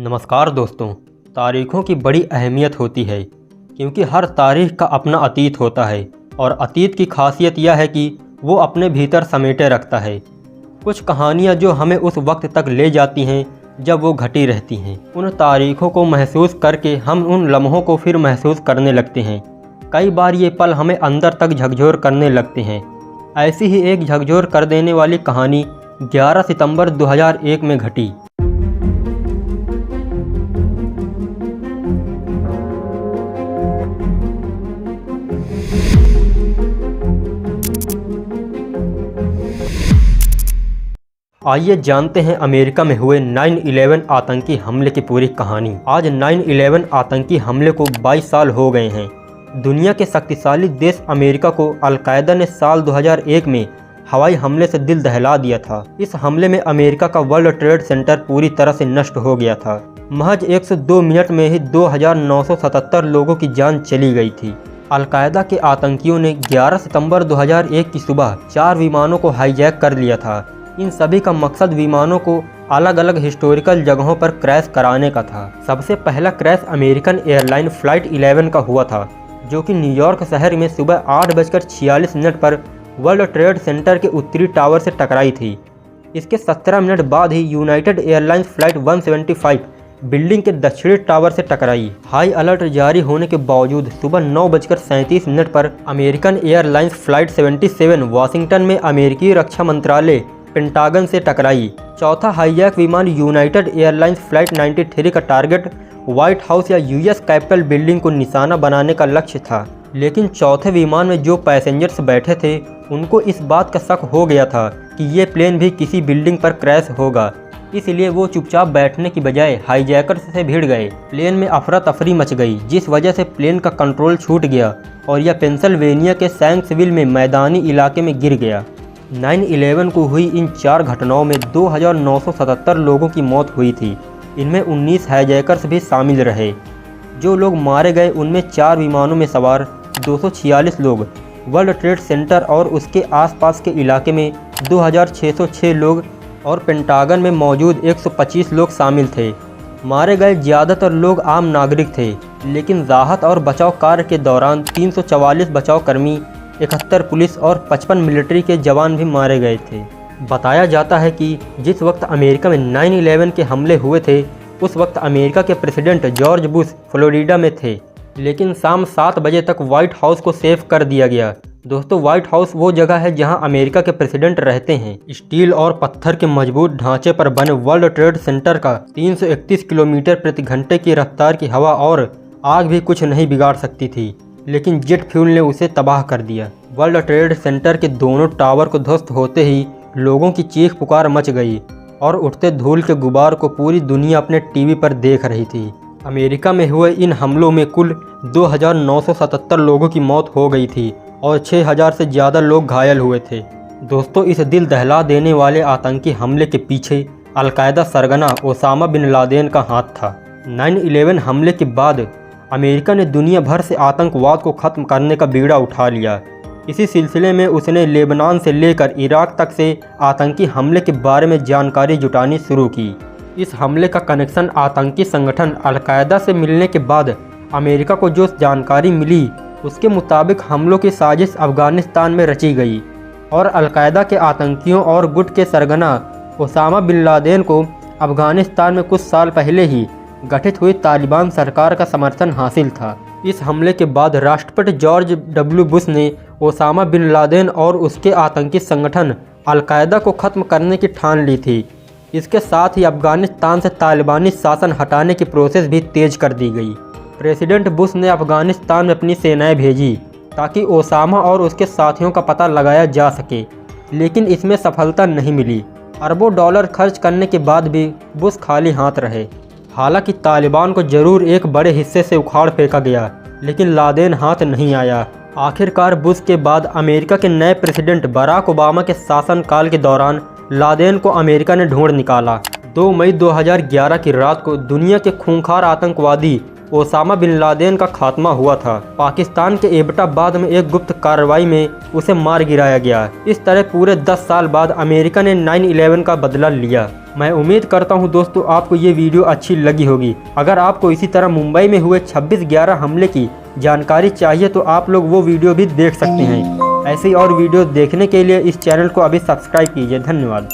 नमस्कार दोस्तों। तारीख़ों की बड़ी अहमियत होती है क्योंकि हर तारीख़ का अपना अतीत होता है और अतीत की खासियत यह है कि वो अपने भीतर समेटे रखता है कुछ कहानियाँ जो हमें उस वक्त तक ले जाती हैं जब वो घटी रहती हैं। उन तारीख़ों को महसूस करके हम उन लम्हों को फिर महसूस करने लगते हैं। कई बार ये पल हमें अंदर तक झकझोर करने लगते हैं। ऐसी ही एक झकझोर कर देने वाली कहानी 11 सितंबर 2001 में घटी। आइए जानते हैं अमेरिका में हुए 9/11 आतंकी हमले की पूरी कहानी। आज 9/11 आतंकी हमले को 22 साल हो गए हैं। दुनिया के शक्तिशाली देश अमेरिका को अलकायदा ने साल 2001 में हवाई हमले से दिल दहला दिया था। इस हमले में अमेरिका का वर्ल्ड ट्रेड सेंटर पूरी तरह से नष्ट हो गया था। महज 102 मिनट में ही 2977 लोगों की जान चली गई थी। अलकायदा के आतंकियों ने 11 सितंबर 2001 की सुबह 4 विमानों को हाईजैक कर लिया था। इन सभी का मकसद विमानों को अलग अलग हिस्टोरिकल जगहों पर क्रैश कराने का था। सबसे पहला क्रैश अमेरिकन एयरलाइन फ्लाइट 11 का हुआ था, जो कि न्यूयॉर्क शहर में सुबह 8:46 पर वर्ल्ड ट्रेड सेंटर के उत्तरी टावर से टकराई थी। इसके 17 मिनट बाद ही यूनाइटेड एयरलाइंस फ्लाइट 175 बिल्डिंग के दक्षिणी टावर से टकराई। हाई अलर्ट जारी होने के बावजूद सुबह 9:37 पर अमेरिकन एयरलाइंस फ्लाइट 77 वाशिंगटन में अमेरिकी रक्षा मंत्रालय पेंटागन से टकराई। चौथा हाईजैक विमान यूनाइटेड एयरलाइंस फ्लाइट 93 का टारगेट व्हाइट हाउस या यूएस कैपिटल बिल्डिंग को निशाना बनाने का लक्ष्य था, लेकिन चौथे विमान में जो पैसेंजर्स बैठे थे उनको इस बात का शक हो गया था कि ये प्लेन भी किसी बिल्डिंग पर क्रैश होगा, इसलिए वो चुपचाप बैठने की बजाय हाईजैकर्स से भिड़ गए। प्लेन में अफरा तफरी मच गई, जिस वजह से प्लेन का कंट्रोल छूट गया और यह पेंसिल्वेनिया के सैंक्सविल में मैदानी इलाके में गिर गया। 9/11 को हुई इन 4 घटनाओं में 2977 लोगों की मौत हुई थी। इनमें 19 हाईजैकर्स भी शामिल रहे। जो लोग मारे गए उनमें 4 विमानों में सवार 246 लोग, वर्ल्ड ट्रेड सेंटर और उसके आसपास के इलाके में 2606 लोग और पेंटागन में मौजूद 125 लोग शामिल थे। मारे गए ज़्यादातर लोग आम नागरिक थे, लेकिन राहत और बचाव कार्य के दौरान 344 बचाव कर्मी, 71 पुलिस और 55 मिलिट्री के जवान भी मारे गए थे। बताया जाता है कि जिस वक्त अमेरिका में 9/11 के हमले हुए थे उस वक्त अमेरिका के प्रेसिडेंट जॉर्ज बुश फ्लोरिडा में थे, लेकिन शाम 7 बजे तक व्हाइट हाउस को सेफ कर दिया गया। दोस्तों, व्हाइट हाउस वो जगह है जहां अमेरिका के प्रेसिडेंट रहते हैं। स्टील और पत्थर के मजबूत ढांचे पर बने वर्ल्ड ट्रेड सेंटर का 331 किलोमीटर प्रति घंटे की रफ्तार की हवा और आग भी कुछ नहीं बिगाड़ सकती थी, लेकिन जेट फ्यूल ने उसे तबाह कर दिया। वर्ल्ड ट्रेड सेंटर के दोनों टावर को ध्वस्त होते ही लोगों की चीख पुकार मच गई और उठते धूल के गुबार को पूरी दुनिया अपने टीवी पर देख रही थी। अमेरिका में हुए इन हमलों में कुल 2977 लोगों की मौत हो गई थी और 6000 से ज़्यादा लोग घायल हुए थे। दोस्तों, इस दिल दहला देने वाले आतंकी हमले के पीछे अलकायदा सरगना ओसामा बिन लादेन का हाथ था। 9/11 हमले के बाद अमेरिका ने दुनिया भर से आतंकवाद को ख़त्म करने का बीड़ा उठा लिया। इसी सिलसिले में उसने लेबनान से लेकर इराक तक से आतंकी हमले के बारे में जानकारी जुटानी शुरू की। इस हमले का कनेक्शन आतंकी संगठन अलकायदा से मिलने के बाद अमेरिका को जो जानकारी मिली उसके मुताबिक हमलों की साजिश अफगानिस्तान में रची गई और अलकायदा के आतंकियों और गुट के सरगना ओसामा बिन लादेन को अफगानिस्तान में कुछ साल पहले ही गठित हुई तालिबान सरकार का समर्थन हासिल था। इस हमले के बाद राष्ट्रपति जॉर्ज डब्ल्यू बुश ने ओसामा बिन लादेन और उसके आतंकी संगठन अलकायदा को ख़त्म करने की ठान ली थी। इसके साथ ही अफगानिस्तान से तालिबानी शासन हटाने की प्रोसेस भी तेज कर दी गई। प्रेसिडेंट बुश ने अफगानिस्तान में अपनी सेनाएं भेजी ताकि ओसामा और उसके साथियों का पता लगाया जा सके, लेकिन इसमें सफलता नहीं मिली। अरबों डॉलर खर्च करने के बाद भी बुश खाली हाथ रहे। हालांकि तालिबान को जरूर एक बड़े हिस्से से उखाड़ फेंका गया, लेकिन लादेन हाथ नहीं आया। आखिरकार बुश के बाद अमेरिका के नए प्रेसिडेंट बराक ओबामा के शासनकाल के दौरान लादेन को अमेरिका ने ढूंढ निकाला। 2 मई 2011 की रात को दुनिया के खूंखार आतंकवादी ओसामा बिन लादेन का खात्मा हुआ था। पाकिस्तान के एबटाबाद में एक गुप्त कार्रवाई में उसे मार गिराया गया। इस तरह पूरे 10 साल बाद अमेरिका ने 9/11 का बदला लिया। मैं उम्मीद करता हूं दोस्तों आपको ये वीडियो अच्छी लगी होगी। अगर आपको इसी तरह मुंबई में हुए 26/11 हमले की जानकारी चाहिए तो आप लोग वो वीडियो भी देख सकते हैं। ऐसी और वीडियो देखने के लिए इस चैनल को अभी सब्सक्राइब कीजिए। धन्यवाद।